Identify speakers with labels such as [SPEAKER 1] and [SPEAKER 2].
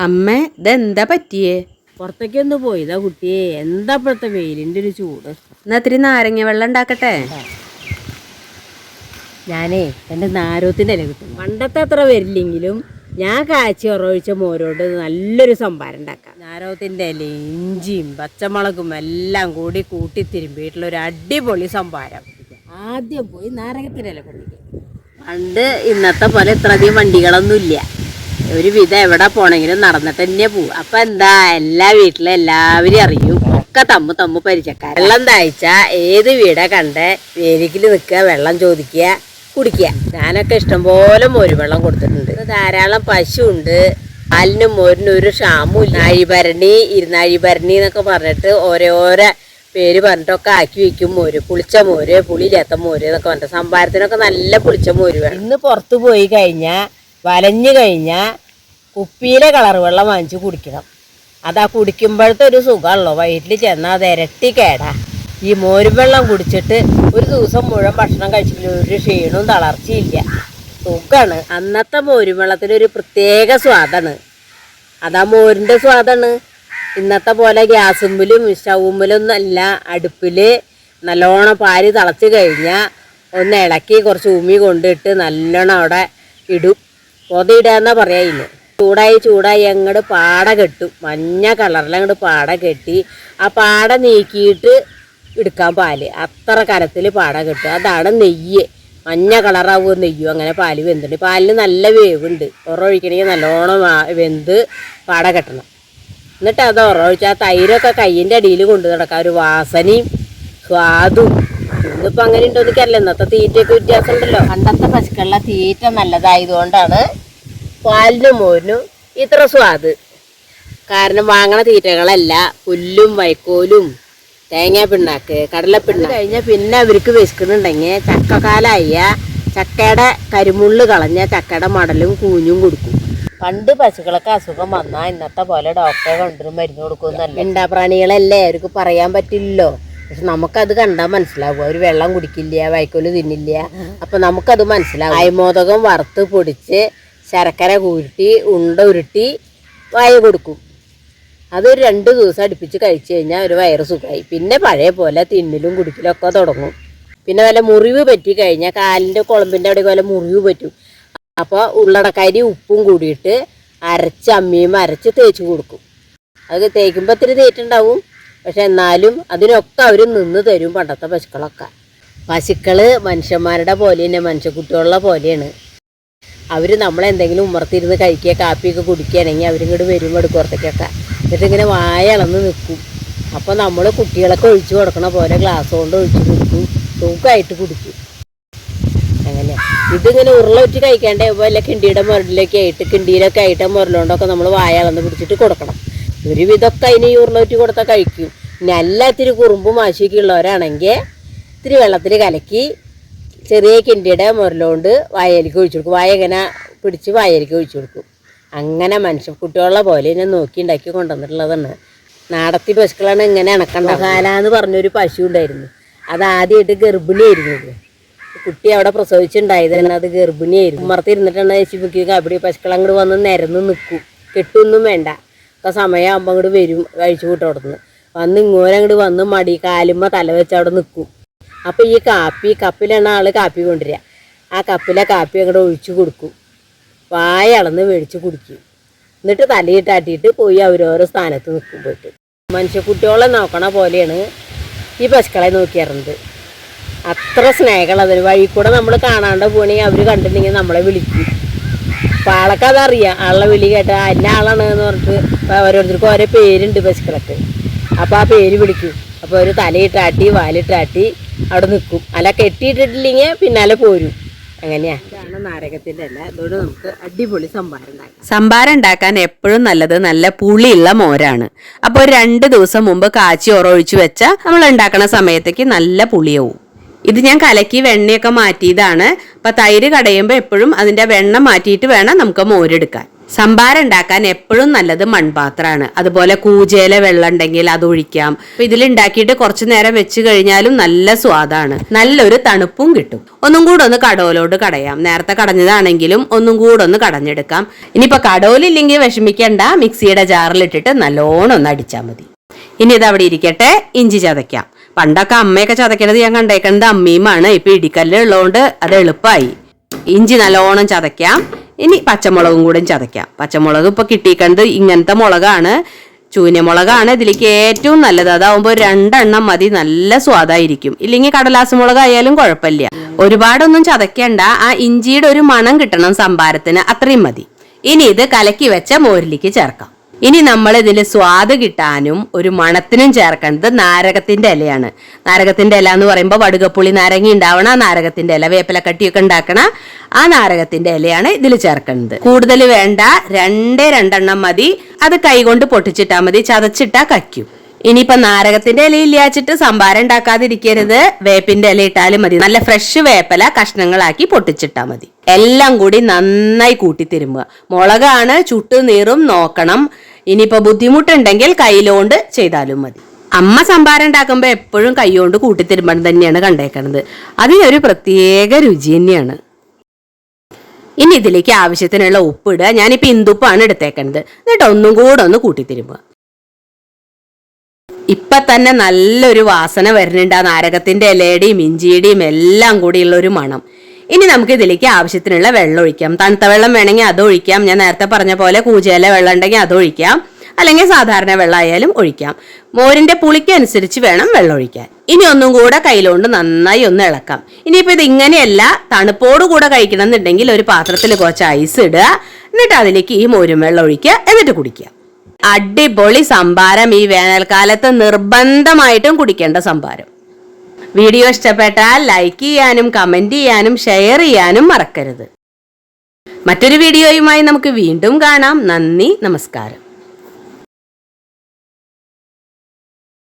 [SPEAKER 1] അമ്മ ഇതെന്താ പറ്റിയേ?
[SPEAKER 2] പുറത്തേക്കൊന്ന് പോയതാ കുട്ടിയെ. എന്താ ഇപ്പോഴത്തെ വെയിലിൻ്റെ ഒരു ചൂട്.
[SPEAKER 1] എന്നാ ഇത്തിരി നാരങ്ങ വെള്ളം ഉണ്ടാക്കട്ടെ.
[SPEAKER 2] ഞാനേ എൻ്റെ നാരോത്തിൻ്റെ ഇല കിട്ടും. പണ്ടത്തെ അത്ര വരില്ലെങ്കിലും ഞാൻ കാച്ചി ഉറവൊഴിച്ച മോരോട് നല്ലൊരു സംഭാരം ഉണ്ടാക്കാം. നാരോത്തിൻ്റെ ഇലയും ഇഞ്ചിയും പച്ചമുളകും എല്ലാം കൂടി കൂട്ടി തിരുമ്പിയിട്ടുള്ളൊരു അടിപൊളി സംഭാരം. ആദ്യം പോയി നാരകത്തിൻ്റെ ഇല കൊണ്ടിരിക്കും. പണ്ട് ഇന്നത്തെ പോലെ ഇത്രയധികം വണ്ടികളൊന്നുമില്ല. ഒരു വിധം എവിടെ പോണെങ്കിലും നടന്നിട്ട് തന്നെ പോവും. അപ്പൊ എന്താ, എല്ലാ വീട്ടിലും എല്ലാവരും അറിയും, ഒക്കെ തമ്മു പരിചയക്കാർ. വെള്ളം താഴ്ച ഏത് വീടാ കണ്ട് വേരിക്കിൽ നിൽക്കുക, വെള്ളം ചോദിക്കുക, കുടിക്കുക. ഞാനൊക്കെ ഇഷ്ടംപോലെ മോര് വെള്ളം കൊടുത്തിട്ടുണ്ട്. ധാരാളം പശു ഉണ്ട്. പാലിനും മോരിനും ഒരു ക്ഷാമും ഇല്ല. നാഴിഭരണി, ഇരുനാഴിഭരണി എന്നൊക്കെ പറഞ്ഞിട്ട് ഓരോരോ പേര് പറഞ്ഞിട്ടൊക്കെ ആക്കി വയ്ക്കും. മോര്, പുളിച്ച മോര്, പുളിയില്ലാത്ത മോര് എന്നൊക്കെ പറഞ്ഞിട്ട് സംഭാരത്തിനൊക്കെ നല്ല പുളിച്ച മോര് വേണം. ഇന്ന് പുറത്ത് പോയി കഴിഞ്ഞാൽ വലഞ്ഞു കഴിഞ്ഞാൽ കുപ്പിയിലെ കളർ വെള്ളം വാങ്ങിച്ച് കുടിക്കണം. അതാ കുടിക്കുമ്പോഴത്തെ ഒരു സുഖമുള്ളൂ. വയറ്റിൽ ചെന്നാൽ അത് ഇരട്ടി കേടാ. ഈ മോര് വെള്ളം കുടിച്ചിട്ട് ഒരു ദിവസം മുഴുവൻ ഭക്ഷണം കഴിച്ചിട്ടില്ല, ഒരു ക്ഷീണവും തളർച്ചയില്ല, സുഖമാണ്. അന്നത്തെ മോര് വെള്ളത്തിനൊരു പ്രത്യേക സ്വാദാണ്. അതാ മോരിൻ്റെ സ്വാദാണ്. ഇന്നത്തെ പോലെ ഗ്യാസുമ്പിലും സ്റ്റൗമ്പിലൊന്നും അല്ല. അടുപ്പിൽ നല്ലോണം പാല് തിളച്ച് കഴിഞ്ഞാൽ ഒന്ന് ഇളക്കി കുറച്ച് ഉമി കൊണ്ടിട്ട് നല്ലോണം അവിടെ ഇടും. പൊതിയിടാന്നാ പറയാ. ഇന്ന് ചൂടായി അങ്ങോട്ട് പാട കെട്ടും. മഞ്ഞ കളറിൽ അങ്ങോട്ട് പാട കെട്ടി ആ പാട നീക്കിയിട്ട് എടുക്കാൻ പാല്. അത്ര കനത്തിൽ പാട കെട്ടും. അതാണ് നെയ്യ്. മഞ്ഞ കളറാവുക നെയ്യും. അങ്ങനെ പാല് വെന്തിട്ട് പാലിന് നല്ല വേവുണ്ട്. ഉറവൊഴിക്കണമെങ്കിൽ നല്ലോണം വെന്ത് പാട കെട്ടണം. എന്നിട്ട് അത് ഉറവൊഴിച്ചാൽ തൈരൊക്കെ കയ്യിൻ്റെ അടിയിൽ കൊണ്ടു നടക്കാം. ഒരു വാസനയും സ്വാദും. ഇന്നിപ്പോൾ അങ്ങനെ ഉണ്ടോ എനിക്കറിയില്ല. ഇന്നത്തെ തീറ്റയൊക്കെ വ്യത്യാസം ഉണ്ടല്ലോ. പണ്ടത്തെ പശുക്കളുടെ തീറ്റ നല്ലതായതുകൊണ്ടാണ് പാലിനും മോരിനും ഇത്ര സ്വാദ്. കാരണം വാങ്ങണ തീറ്റകളല്ല പുല്ലും വൈക്കോലും തേങ്ങ പിണ്ണാക്ക് കടലപ്പിണ്ണാക്ക് കഴിഞ്ഞാൽ പിന്നെ അവർക്ക് വിശക്കുന്നുണ്ടെങ്കിൽ ചക്കക്കാലായ ചക്കയുടെ കരിമുള്ള് കളഞ്ഞ ചക്കയുടെ മടലും കൂഞ്ഞും കൊടുക്കും. പണ്ട് പശുക്കളൊക്കെ അസുഖം വന്നാൽ ഇന്നത്തെ പോലെ ഡോക്ടറെ കൊണ്ടുവരും മരുന്ന് കൊടുക്കുമെന്നല്ല. മിണ്ടാപ്രാണികളല്ലേ, അവർക്ക് പറയാൻ പറ്റില്ലല്ലോ. പക്ഷെ നമുക്കത് കണ്ടാൽ മനസ്സിലാവും. അവർ വെള്ളം കുടിക്കില്ല, വൈക്കോല് തിന്നില്ല. അപ്പം നമുക്കത് മനസ്സിലാവും. അയമോദകം വറുത്ത് പൊടിച്ച് ശർക്കര കൂട്ടി ഉണ്ട ഉരുട്ടി വായ കൊടുക്കും. അതൊരു 2 ദിവസം അടുപ്പിച്ച് കഴിച്ചു കഴിഞ്ഞാൽ ഒരു വയറ് സുഖമായി. പിന്നെ പഴയ പോലെ തിന്നലും കുടിക്കലും ഒക്കെ തുടങ്ങും. പിന്നെ വല്ല മുറിവ് പറ്റി കഴിഞ്ഞാൽ കാലിൻ്റെ കുളമ്പിൻ്റെ അവിടെ വല്ല മുറിവ് പറ്റും. അപ്പോൾ ഉള്ളടക്കരി ഉപ്പും കൂടിയിട്ട് അമ്മിയും അരച്ച് തേച്ച് കൊടുക്കും. അത് തേക്കുമ്പോൾ ഇത്തിരി തേറ്റുണ്ടാവും. പക്ഷെ എന്നാലും അതിനൊക്കെ അവർ നിന്ന് തരും. പണ്ടത്തെ പശുക്കളൊക്കെ. പശുക്കൾ മനുഷ്യന്മാരുടെ പോലെ തന്നെ, മനുഷ്യക്കുട്ടികളുടെ പോലെയാണ്. അവർ നമ്മളെന്തെങ്കിലും ഉമ്മർത്തിരുന്ന് കഴിക്കുക കാപ്പിയൊക്കെ കുടിക്കുകയാണെങ്കിൽ അവരിങ്ങോട്ട് വരും വെടുക്കുറത്തേക്കൊക്കെ. എന്നിട്ടിങ്ങനെ വായ ഇളന്ന് നിൽക്കും. അപ്പോൾ നമ്മൾ കുട്ടികളൊക്കെ ഒഴിച്ചു കൊടുക്കണ പോലെ ഗ്ലാസ് കൊണ്ട് ഒഴിച്ച് കൊടുക്കും. തൂക്കമായിട്ട് കുടിക്കും. അങ്ങനെയാണ്. ഇതിങ്ങനെ ഉരുളൊറ്റി കഴിക്കാണ്ട് വല്ല കിണ്ടിയുടെ മുരടിലൊക്കെ ആയിട്ട് കിണ്ടിയിലൊക്കെ ആയിട്ട് മുരലുകൊണ്ടൊക്കെ നമ്മൾ വായ ഇളന്ന് പിടിച്ചിട്ട് കൊടുക്കണം. ഒരു വിധമൊക്കെ അതിന് ഈ ഉരുളൊറ്റി കൊടുത്താൽ കഴിക്കും. ഇനി എല്ലാത്തിരി കുറുമ്പും വാശിയൊക്കെ ഉള്ളവരാണെങ്കിൽ ഇത്തിരി വെള്ളത്തിൽ കലക്കി ചെറിയ കിണ്ടിയുടെ മുരലുകൊണ്ട് വായയിലേക്ക് ഒഴിച്ചു കൊടുക്കും. വായ ഇങ്ങനെ പിടിച്ച് വായയിലേക്ക് ഒഴിച്ചു കൊടുക്കും. അങ്ങനെ മനുഷ്യ കുട്ടികളുടെ പോലെ ഞാൻ നോക്കി ഉണ്ടാക്കി കൊണ്ടുവന്നിട്ടുള്ളതാണ്. നാടത്തി പശുക്കളാണ് ഇങ്ങനെ ഇണക്കണ്ട. കാലാന്ന് പറഞ്ഞൊരു പശു ഉണ്ടായിരുന്നു. അത് ആദ്യമായിട്ട് ഗർഭിണിയായിരുന്നു. കുട്ടി അവിടെ പ്രസവിച്ചുണ്ടായത് തന്നെ അത് ഗർഭിണിയായിരുന്നു. ഉമ്മർത്തിരുന്നിട്ടാണ് ചേച്ചിക്ക് കബഡി പശുക്കൾ അങ്ങോട്ട് വന്ന് നിരന്ന് നിൽക്കും. കെട്ടൊന്നും വേണ്ട. ഒക്കെ സമയമാകുമ്പോൾ അങ്ങോട്ട് വരും. കഴിച്ചു കൂട്ടോടത്തുനിന്ന് വന്ന് ഇങ്ങോരങ്ങോട്ട് വന്ന് മടി കാലുമ്മ തല വെച്ച് അവിടെ നിൽക്കും. അപ്പോൾ ഈ കപ്പിലാണ് ആൾ കാപ്പി കൊണ്ടുവരിക. ആ കപ്പിലെ കാപ്പി അങ്ങോട്ട് ഒഴിച്ചു കൊടുക്കും. വായ അളന്ന് മേടിച്ച് കുടിക്കും. എന്നിട്ട് തലയിട്ടാട്ടിയിട്ട് പോയി അവരോരോ സ്ഥാനത്ത് നിൽക്കും. പോയിട്ട് മനുഷ്യക്കുട്ടികളെ നോക്കണ പോലെയാണ് ഈ പശുക്കളെ നോക്കിയിരുന്നത്. അത്ര സ്നേഹമുള്ള അതിന്. വഴി കൂടെ നമ്മൾ കാണാണ്ട് പോകണമെങ്കിൽ അവർ കണ്ടിട്ടുണ്ടെങ്കിൽ നമ്മളെ വിളിക്കും. അപ്പോൾ ആളൊക്കെ അതറിയാം. ആളുടെ വിളി കേട്ടാൽ അന്ന ആളാണ് എന്ന് പറഞ്ഞിട്ട് ഓരോരുത്തർക്കും ഓരോ പേരുണ്ട് പശുക്കളൊക്കെ. അപ്പോൾ ആ പേര് വിളിക്കും. അപ്പോൾ ഒരു തലയിട്ടാട്ടി വാലിട്ടാട്ടി അവിടെ നിൽക്കും. അല്ല കെട്ടിയിട്ടിട്ടില്ലെങ്കിൽ പിന്നാലെ പോരും. അങ്ങനെയാണ്. ഇതാണ് നാരകത്തിൻ്റെ ഇല. അതുകൊണ്ട് നമുക്ക് അടിപൊളി സംഭാരം ഉണ്ടാക്കാം.
[SPEAKER 1] സംഭാരം ഉണ്ടാക്കാൻ എപ്പോഴും നല്ലത് നല്ല പുളിയുള്ള മോരാണ്. അപ്പോൾ 2 ദിവസം മുമ്പ് കാച്ചി ഉറവൊഴിച്ച് വെച്ചാൽ നമ്മൾ ഉണ്ടാക്കണ സമയത്തേക്ക് നല്ല പുളിയാവും. ഇത് ഞാൻ കലക്കി വെണ്ണയൊക്കെ മാറ്റിയതാണ്. അപ്പം തൈര് കടയുമ്പോൾ എപ്പോഴും അതിൻ്റെ വെണ്ണ മാറ്റിയിട്ട് വേണം നമുക്ക് മോരെടുക്കാൻ. സംഭാരം ഉണ്ടാക്കാൻ എപ്പോഴും നല്ലത് മൺപാത്രമാണ്. അതുപോലെ കൂജയില വെള്ളം ഉണ്ടെങ്കിൽ അത് ഒഴിക്കാം. ഇതിലുണ്ടാക്കിയിട്ട് കുറച്ചു നേരം വെച്ച് കഴിഞ്ഞാലും നല്ല സ്വാദാണ്, നല്ലൊരു തണുപ്പും കിട്ടും. ഒന്നും കൂടെ ഒന്ന് കടോലോട്ട് കടയാം. നേരത്തെ കടഞ്ഞതാണെങ്കിലും ഒന്നും കൂടെ ഒന്ന് കടഞ്ഞെടുക്കാം. ഇനിയിപ്പോ കടോലില്ലെങ്കിൽ വിഷമിക്കണ്ട, മിക്സിയുടെ ജാറിലിട്ടിട്ട് നല്ലോണം ഒന്ന് അടിച്ചാൽ മതി. ഇനി ഇത് അവിടെ ഇരിക്കട്ടെ, ഇഞ്ചി ചതയ്ക്കാം. പണ്ടൊക്കെ അമ്മയൊക്കെ ചതയ്ക്കണത് ഞാൻ കണ്ടേക്കുന്നത് അമ്മിയുമാണ്. ഇപ്പൊ ഇടിക്കല്ല് ഉള്ളതുകൊണ്ട് അത് എളുപ്പമായി. ഇഞ്ചി നല്ലോണം ചതയ്ക്കാം. ഇനി പച്ചമുളകും കൂടെ ചതയ്ക്കാം. പച്ചമുളക് ഇപ്പൊ കിട്ടിയിരിക്കുന്നത് ഇങ്ങനത്തെ മുളകാണ്, ചൂന്യമുളകാണ് ഇതിലേക്ക് ഏറ്റവും നല്ലത്. അതാവുമ്പോൾ 2 എണ്ണം മതി, നല്ല സ്വാദായിരിക്കും. ഇല്ലെങ്കിൽ കടലാസ് മുളകായാലും കുഴപ്പമില്ല. ഒരുപാടൊന്നും ചതയ്ക്കണ്ട, ആ ഇഞ്ചിയുടെ ഒരു മണം കിട്ടണം സംഭാരത്തിന്, അത്രയും മതി. ഇനി ഇത് കലക്കി വെച്ച മോരിലേക്ക് ചേർക്കാം. ഇനി നമ്മൾ ഇതിൽ സ്വാദ് കിട്ടാനും ഒരു മണത്തിനും ചേർക്കേണ്ടത് നാരകത്തിന്റെ ഇലയാണ്. നാരകത്തിന്റെ ഇല എന്ന് പറയുമ്പോൾ വടുകപ്പുളി നാരങ്ങ ഉണ്ടാവണ നാരകത്തിന്റെ ഇല, വേപ്പിലക്കട്ടിയൊക്കെ ഉണ്ടാക്കണ ആ നാരകത്തിന്റെ ഇലയാണ് ഇതിൽ ചേർക്കുന്നത്. കൂടുതൽ വേണ്ട, 2 എണ്ണം മതി. അത് കൈകൊണ്ട് പൊട്ടിച്ചിട്ടാ മതി, ചതച്ചിട്ടാ കയ്ക്കും. ഇനിയിപ്പൊ നാരകത്തിന്റെ ഇല ഇല്ലാച്ചിട്ട് സംഭാരം ഉണ്ടാക്കാതിരിക്കരുത്, വേപ്പിന്റെ ഇല ഇട്ടാലും മതി. നല്ല ഫ്രഷ് വേപ്പില കഷ്ണങ്ങളാക്കി പൊട്ടിച്ചിട്ടാ മതി. എല്ലാം കൂടി നന്നായി കൂട്ടി തിരുമ്പുക. മുളകാണ്, ചുട്ടു നീറും നോക്കണം. ഇനിയിപ്പോ ബുദ്ധിമുട്ടുണ്ടെങ്കിൽ കൈയിലോണ്ട് ചെയ്താലും മതി. അമ്മ സംഭാരം ഉണ്ടാക്കുമ്പോ എപ്പോഴും കൈകൊണ്ട് കൂട്ടിത്തിരുമ്പണം തന്നെയാണ് കണ്ടേക്കണത്. അതിനൊരു പ്രത്യേക രുചി തന്നെയാണ്. ഇനി ഇതിലേക്ക് ആവശ്യത്തിനുള്ള ഉപ്പിടുക. ഞാനിപ്പോ ഇന്ദുപ്പാണ് എടുത്തേക്കണത്. എന്നിട്ട് ഒന്നും കൂടെ ഒന്ന് കൂട്ടിത്തിരുമ്പുക. ഇപ്പൊ തന്നെ നല്ലൊരു വാസന വരുന്നുണ്ട്, ആ നാരകത്തിന്റെ ഇലയുടെയും ഇഞ്ചിയുടെയും എല്ലാം കൂടിയുള്ള ഒരു മണം. ഇനി നമുക്ക് ഇതിലേക്ക് ആവശ്യത്തിനുള്ള വെള്ളം ഒഴിക്കാം. തണുത്ത വെള്ളം വേണമെങ്കിൽ അത് ഒഴിക്കാം. ഞാൻ നേരത്തെ പറഞ്ഞ പോലെ കൂജയില വെള്ളം ഉണ്ടെങ്കിൽ അത് ഒഴിക്കാം, അല്ലെങ്കിൽ സാധാരണ വെള്ളം ആയാലും ഒഴിക്കാം. മോരിന്റെ പുളിക്ക് അനുസരിച്ച് വേണം വെള്ളം ഒഴിക്കാൻ. ഇനി ഒന്നും കൂടെ കയ്യിലോണ്ട് നന്നായി ഒന്ന് ഇളക്കാം. ഇനിയിപ്പോ ഇത് ഇങ്ങനെയല്ല, തണുപ്പോടുകൂടെ കഴിക്കണം എന്നുണ്ടെങ്കിൽ ഒരു പാത്രത്തിൽ കുറച്ച് ഐസ് ഇടുക, എന്നിട്ട് അതിലേക്ക് ഈ മോരും വെള്ളം ഒഴിക്കുക, എന്നിട്ട് കുടിക്കുക. അടിപൊളി സംഭാരം, ഈ വേനൽക്കാലത്ത് നിർബന്ധമായിട്ടും കുടിക്കേണ്ട സംഭാരം. വീഡിയോ ഇഷ്ടപ്പെട്ടാൽ ലൈക്ക് ചെയ്യാനും കമന്റ് ചെയ്യാനും ഷെയർ ചെയ്യാനും മറക്കരുത്. മറ്റൊരു വീഡിയോയുമായി നമുക്ക് വീണ്ടും കാണാം. നന്ദി, നമസ്കാരം.